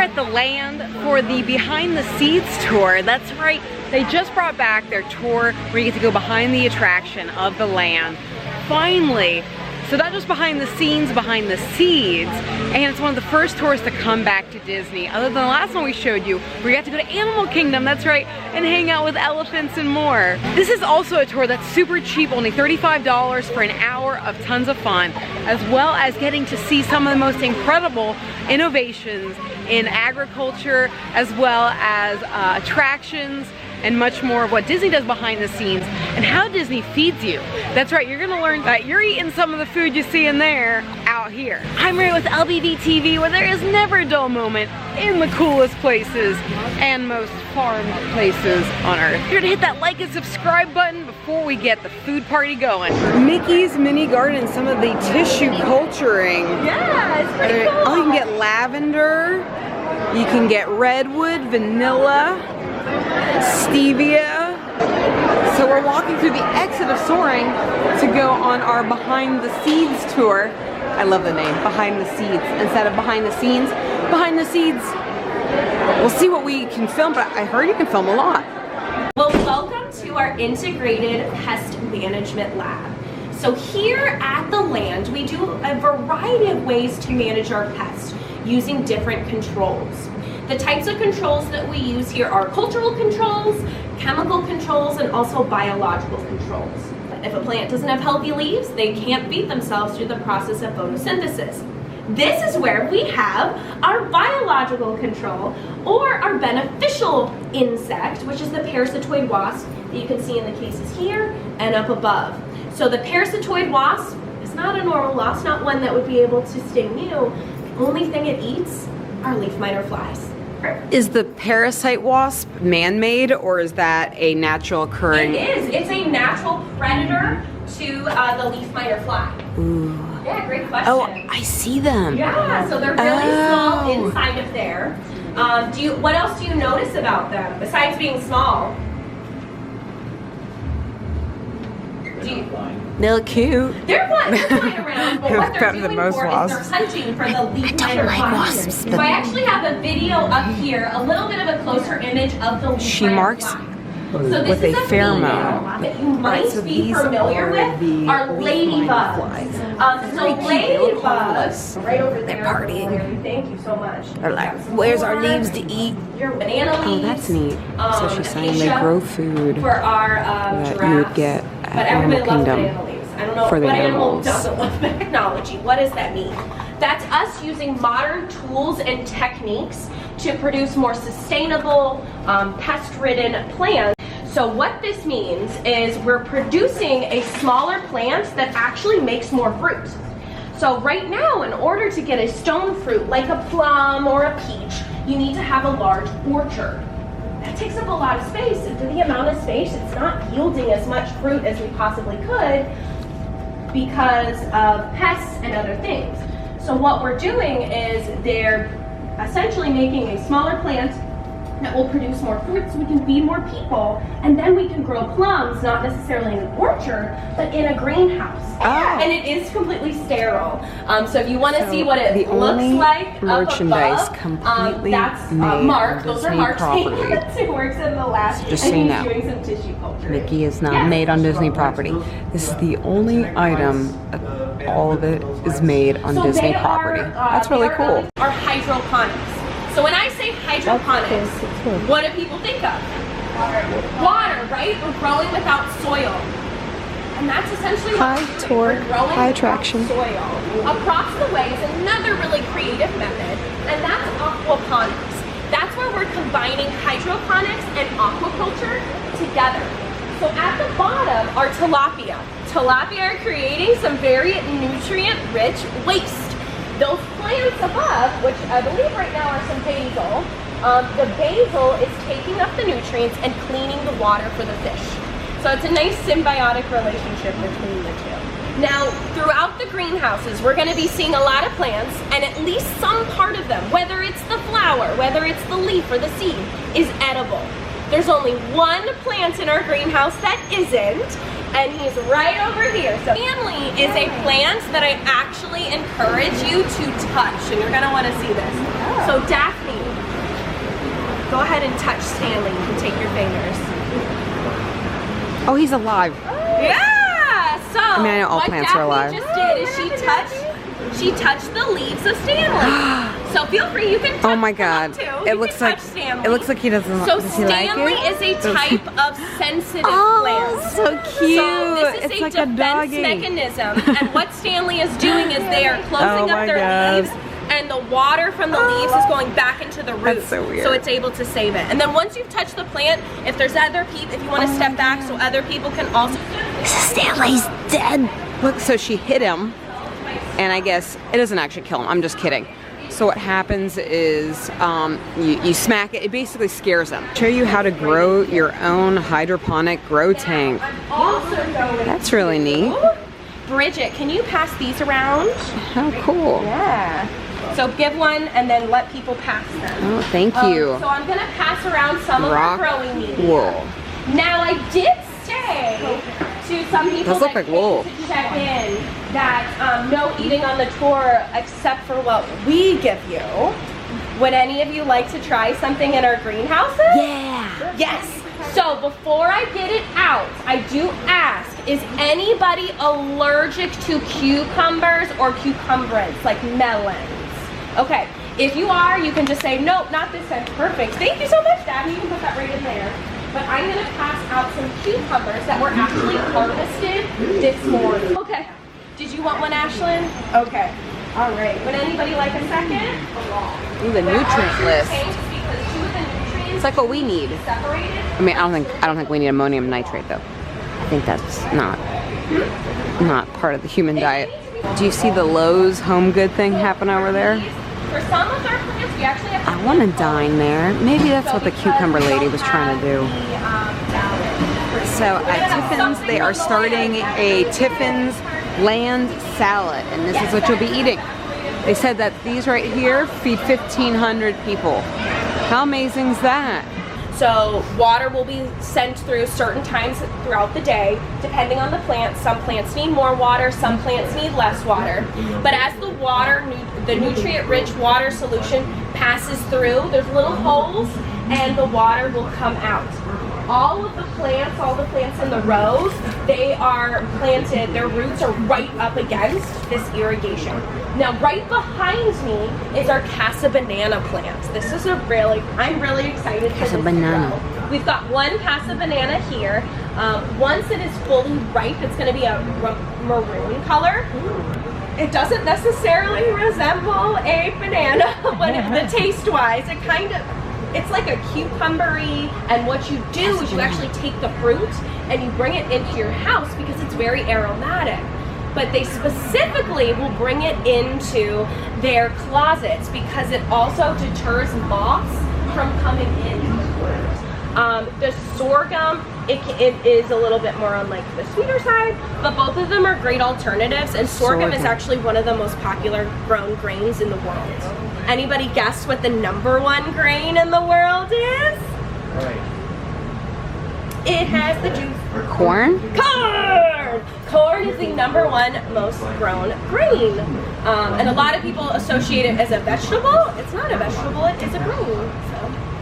at the land for the behind the scenes tour. That's right, they just brought back their tour where you get to go behind the attraction of the land. Finally. So not just behind the scenes, behind the seeds, and it's one of the first tours to come back to Disney, other than the last one we showed you, where you got to go to Animal Kingdom, that's right, and hang out with elephants and more. This is also a tour that's super cheap, only $35 for an hour of tons of fun, as well as getting to see some of the most incredible innovations in agriculture, as well as attractions, and much more of what Disney does behind the scenes and how Disney feeds you. That's right, you're gonna learn that you're eating some of the food you see in there out here. I'm here with LBV TV, where there is never a dull moment in the coolest places and most farmed places on earth. Be sure to hit that like and subscribe button before we get the food party going. Mickey's Mini Garden, some of the tissue culturing. Yeah, it's pretty cool. Oh, you can get lavender, you can get redwood, vanilla, stevia. So we're walking through the exit of Soaring to go on our behind the seeds tour. I love the name, behind the seeds, instead of behind the scenes. Behind the seeds. We'll see what we can film, but I heard you can film a lot. Well, welcome to our integrated pest management lab. So here at the land, we do a variety of ways to manage our pests using different controls. The types of controls that we use here are cultural controls, chemical controls, and also biological controls. If a plant doesn't have healthy leaves, they can't feed themselves through the process of photosynthesis. This is where we have our biological control, or our beneficial insect, which is the parasitoid wasp that you can see in the cases here and up above. So the parasitoid wasp is not a normal wasp, not one that would be able to sting you. The only thing it eats are leaf miner flies. Is the parasite wasp man-made, or is that a natural occurring? It is. It's a natural predator to the leaf miner fly. Ooh. Yeah, great question. Oh, I see them. Yeah, so they're really small inside of there. What else do you notice about them besides being small? They're cute. They're flying around, but what they're Better doing than most for wasps. is they're hunting for the leaf I miner don't like flies. wasps, So but- I actually have a video up here, a little bit of a closer image of the leaf She miner marks fly. So this with is a pheromone. female that you might so be these familiar are with the are leaf miner ladybugs. flies. So ladybugs, right over there. They're partying. Thank you so much. They're like, where's our leaves to eat? Your banana leaves. Oh, that's neat. So she's saying they acacia grow food for our that giraffes. you would get But at everybody Animal loves Kingdom banana leaves. I don't know for the what animal animals. doesn't love technology. What does that mean? That's us using modern tools and techniques to produce more sustainable, pest-ridden plants. So what this means is we're producing a smaller plant that actually makes more fruit. So right now, in order to get a stone fruit like a plum or a peach, you need to have a large orchard. That takes up a lot of space, and for the amount of space, it's not yielding as much fruit as we possibly could because of pests and other things. So what we're doing is they're essentially making a smaller plant that will produce more fruit so we can feed more people, and then we can grow plums, not necessarily in an orchard, but in a greenhouse. Oh. And it is completely sterile. So if you want to see what it the looks only like merchandise up above, completely that's made Mark. on Those are Disney Mark's property. hands. He works in the lab, So just and so you he's know, doing some tissue culture. Mickey is not Yeah. made on Disney property. This is the only item, all of it is made on So Disney they property. are, That's really they cool. Are hydroponics. So when I say hydroponics, cool. what do people think of? Water, right? We're growing without soil. And that's essentially High what tour, we're growing high without attraction. soil. Across the way is another really creative method, and that's aquaponics. That's where we're combining hydroponics and aquaculture together. So at the bottom are tilapia. Tilapia are creating some very nutrient-rich waste. Those plants above, which I believe right now are some basil, the basil is taking up the nutrients and cleaning the water for the fish. So it's a nice symbiotic relationship between the two. Now, throughout the greenhouses, we're going to be seeing a lot of plants, and at least some part of them, whether it's the flower, whether it's the leaf or the seed, is edible. There's only one plant in our greenhouse that isn't, and he's right over here. So family is a plant that I actually encourage you to touch, and you're gonna wanna see this. So Daphne, go ahead and touch Stanley. You can take your fingers. Oh, he's alive. Yeah! So, I mean, I know all what plants are alive. Daphne just did is she touched the leaves of Stanley. So feel free, you can touch Oh my God! them too. It You looks can like touch Stanley. it looks like he doesn't. So Does he like Stanley it? is a type of sensitive Oh, plant. so cute! So this is It's a like a defense doggy. mechanism, and what Stanley is doing is they are closing Oh up my their God. leaves, and the water from the leaves is going back into the roots. That's so weird. So it's able to save it. And then once you've touched the plant, if there's other people, if you want to step back so other people can also. Stanley's dead. Look, so she hit him, and I guess it doesn't actually kill him. I'm just kidding. So what happens is you smack it. It basically scares them. Show you how to grow your own hydroponic grow tank. That's really neat. Bridget, can you pass these around? How cool. Yeah. So give one and then let people pass them. Oh, thank you. So I'm gonna pass around some of our growing media. Wool. Now I did say to some people Does look that like wool. came to check in that no eating on the tour except for what we give you. Would any of you like to try something in our greenhouses? Yeah. Yes. So before I get it out, I do ask, is anybody allergic to cucumbers or cucumbers, like melons? Okay, if you are, you can just say, nope, not this time. Perfect. Thank you so much, Dad. You can put that right in there. But I'm gonna pass out some cucumbers that were actually harvested this morning. Okay, did you want one, Ashlyn? Okay, all right. Would anybody like a second? Ooh, the nutrient list. It's It's like what we need. separated. I mean, I don't think we need ammonium nitrate though. I think that's not part of the human diet. Do you see the Lowe's home good thing happen over there? For some of our plants, we actually have I want to dine there. Maybe that's what the cucumber lady was trying to do. So at Tiffin's, they are starting a Tiffin's Land Salad, and this is what you'll be eating. They said that these right here feed 1,500 people. How amazing is that? So water will be sent through certain times throughout the day, depending on the plant. Some plants need more water, some plants need less water. But as the water, the nutrient-rich water solution passes through, there's little holes, and the water will come out. All the plants in the rows, they are planted, their roots are right up against this irrigation. Now right behind me is our Casa banana plant. This is I'm really excited for Casa this banana. to grow. We've got one Casa banana here. Once it is fully ripe, it's gonna be a maroon color. It doesn't necessarily resemble a banana, but the taste-wise, it's like a cucumbery, and what you do is you actually take the fruit and you bring it into your house because it's very aromatic. But they specifically will bring it into their closets because it also deters moths from coming in. The sorghum, it is a little bit more on like the sweeter side, but both of them are great alternatives, and sorghum is actually one of the most popular grown grains in the world. Anybody guess what the #1 grain in the world is? It has the juice. Corn? Corn! Corn is the #1 most grown grain. And a lot of people associate it as a vegetable. It's not a vegetable, it is a grain. So,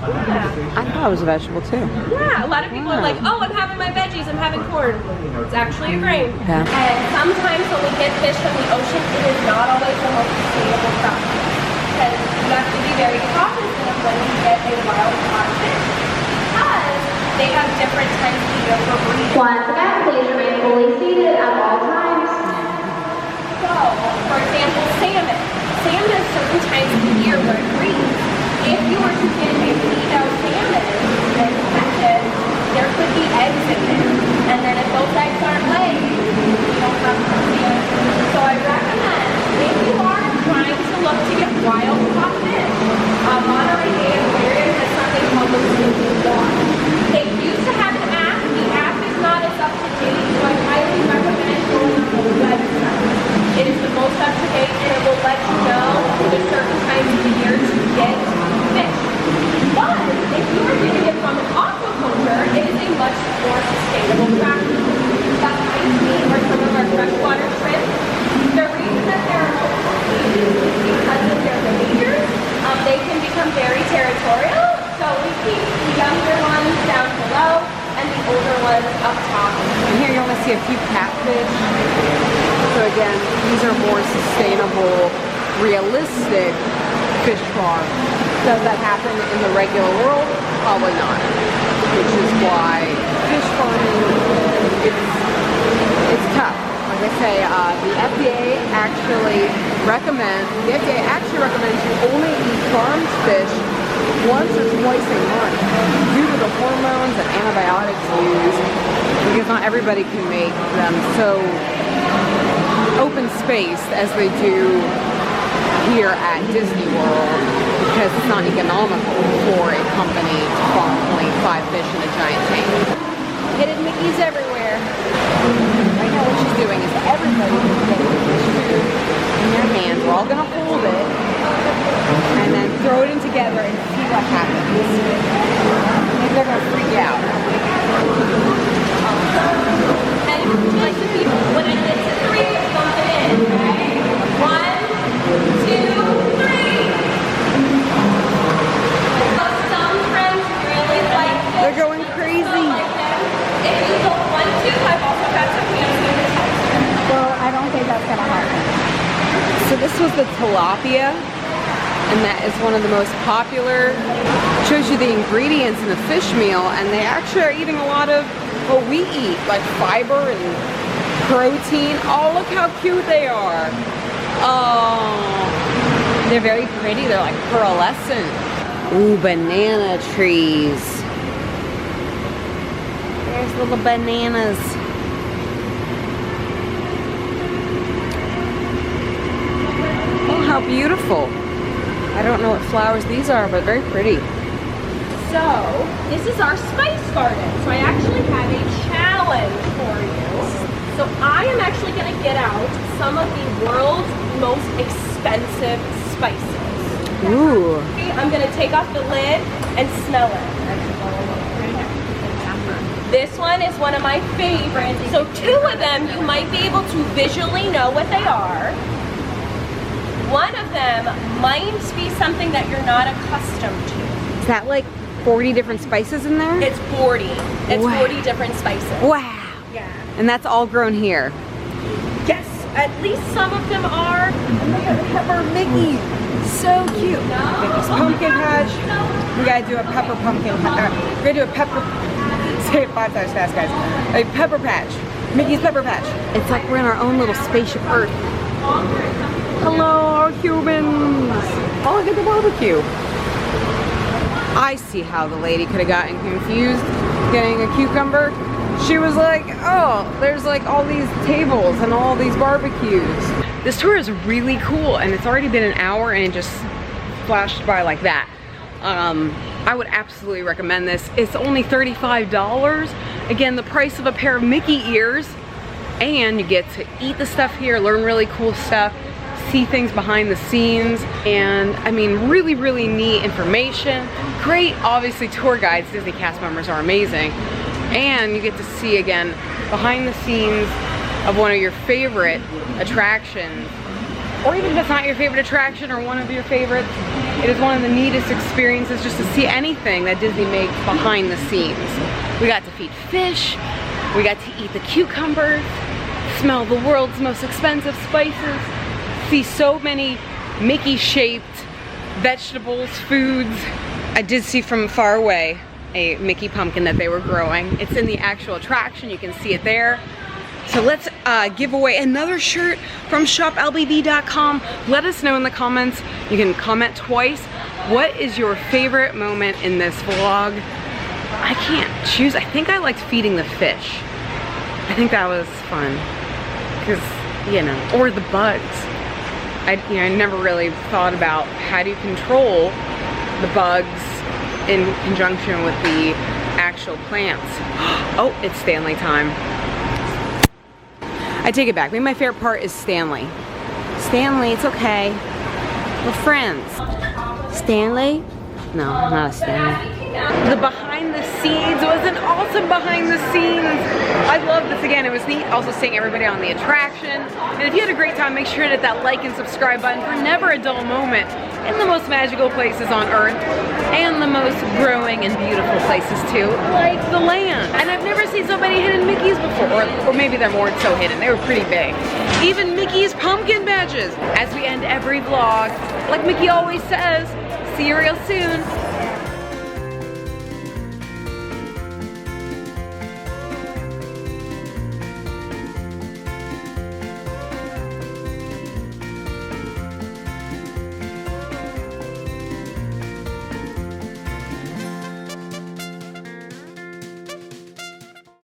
yeah. I thought it was a vegetable too. Yeah, a lot of people are like, oh, I'm having my veggies, I'm having corn. It's actually a grain. Yeah. And sometimes when we get fish from the ocean, it is not always the most sustainable process. Because you have to be very cognizant of when you get a wild caught fish. Because they have different times of the year for breeding. Once again, please remain fully seated at all times. So, for example, salmon. Salmon has certain times of the year where it breeds. If you were to get a female salmon and catch it, there could be eggs in there. And then if those eggs aren't laid, you don't have salmon. So I recommend, if you are trying to look to get wild caught fish, Monterey Bay Aquarium has something called the Snoopy Bar. They used to have an app. The app is not as up to date, so I highly recommend going on the website. It is the most up to date, and it will let you know the certain times of the year to one up top. And here you only see a few catfish. So again, these are more sustainable, realistic fish farms. Does that happen in the regular world? Probably not. Which is why fish farming, it's tough. Like I say, the FDA actually recommends you only eat farmed fish once or twice a month due to the hormones and antibiotics used, because not everybody can make them so open spaced as they do here at Disney World, because it's not economical for a company to farm only 5 fish in a giant tank. Hidden Mickeys everywhere. Right now what she's doing is everybody is getting fish food in their hands. We're all gonna hold it and then throw it in together and see what happens. Maybe they're gonna freak out. And like the people, when I get to 3, bump it in, right? 1, 2, 3. Some friends really like this. They're going crazy. If you go 1, 2, I've also got some fancy texture. Well, I don't think that's gonna happen. So this was the tilapia, and that is one of the most popular. Shows you the ingredients in the fish meal, and they actually are eating a lot of what we eat, like fiber and protein. Oh, look how cute they are. Oh, they're very pretty. They're like pearlescent. Ooh, banana trees. There's little bananas. Oh, how beautiful. I don't know what flowers these are, but very pretty. So, this is our spice garden. So I actually have a challenge for you. So I am actually going to get out some of the world's most expensive spices. Ooh. Okay, I'm going to take off the lid and smell it. This one is one of my favorites. So 2 of them you might be able to visually know what they are. One of them might be something that you're not accustomed to. Is that like 40 different spices in there? It's 40. It's Wow. 40 different spices. Wow. Yeah. And that's all grown here. Yes, at least some of them are. And look at Pepper Mickey. So cute. Mickey's pumpkin patch. We gotta do a pepper pumpkin. We're gonna do a pepper. Say it 5 times fast, guys. A pepper patch. Mickey's pepper patch. It's like we're in our own little spaceship Earth. Hello, humans. Oh, look at the barbecue. I see how the lady could have gotten confused getting a cucumber. She was like, oh, there's like all these tables and all these barbecues. This tour is really cool, and it's already been an hour and it just flashed by like that. I would absolutely recommend this. It's only $35. Again, the price of a pair of Mickey ears, and you get to eat the stuff here, learn really cool stuff, see things behind the scenes, and I mean, really, really neat information. Great, obviously, tour guides. Disney cast members are amazing. And you get to see, again, behind the scenes of one of your favorite attractions. Or even if it's not your favorite attraction or one of your favorites, it is one of the neatest experiences just to see anything that Disney makes behind the scenes. We got to feed fish, we got to eat the cucumbers, smell the world's most expensive spices, see so many Mickey-shaped vegetables, foods. I did see from far away a Mickey pumpkin that they were growing. It's in the actual attraction, you can see it there. So let's give away another shirt from shoplbd.com. Let us know in the comments. You can comment twice. What is your favorite moment in this vlog? I can't choose. I think I liked feeding the fish. I think that was fun. Because, you know, or the bugs. I never really thought about how do you control the bugs in conjunction with the actual plants. Oh, it's Stanley time. I take it back. Maybe my favorite part is Stanley. Stanley, it's okay. We're friends. Stanley, No, not a stand. The behind the scenes was an awesome behind the scenes. I love this again. It was neat also seeing everybody on the attraction. And if you had a great time, make sure to hit that like and subscribe button for never a dull moment in the most magical places on earth and the most growing and beautiful places too, like the land. And I've never seen so many hidden Mickeys before, or maybe they weren't so hidden. They were pretty big. Even Mickey's pumpkin badges. As we end every vlog, like Mickey always says, see you real soon.